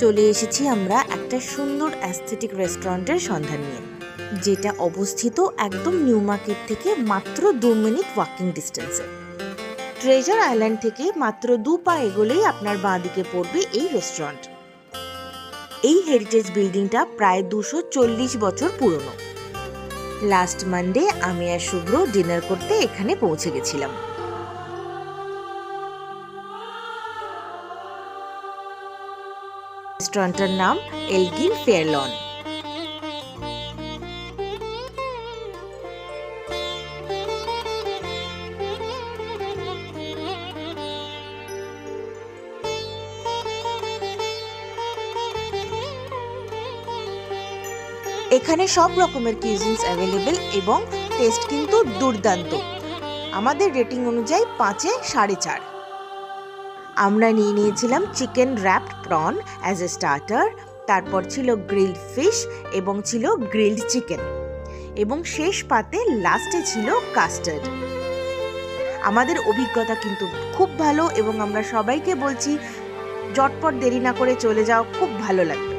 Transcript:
চলে এসেছি আমরা একটা সুন্দর অ্যাস্থেটিক রেস্টুরেন্টের সন্ধান নিয়ে, যেটা অবস্থিত একদম নিউ মার্কেট থেকে মাত্র 2 মিনিট ওয়াকিং ডিস্টেন্সে। ট্রেজার আইল্যান্ড থেকে মাত্র 2 পা এগোলেই আপনার বাঁ দিকে পড়বে এই রেস্টুরেন্ট। এই হেরিটেজ বিল্ডিংটা প্রায় 240 বছর পুরনো। লাস্ট মানডে আমি আর শুভ্র ডিনার করতে এখানে পৌঁছে গেছিলাম। রেস্টুরেন্টের নাম এলগিন ফেয়ারলন। এখানে সব রকমের কিউজিনস অ্যাভেলেবেল এবং টেস্ট কিন্তু দুর্দান্ত। আমাদের রেটিং অনুযায়ী 5-এ 4.5। আমরা নিয়েছিলাম chicken wrapped prawn as a starter, তারপর ছিল গ্রিলড ফিশ এবং ছিল গ্রিলড চিকেন, এবং শেষ পাতে লাস্টে ছিল কাস্টার্ড। আমাদের অভিজ্ঞতা কিন্তু খুব ভালো এবং আমরা সবাইকে বলছি জটপট দেরি না করে চলে যাও, খুব ভালো লাগে।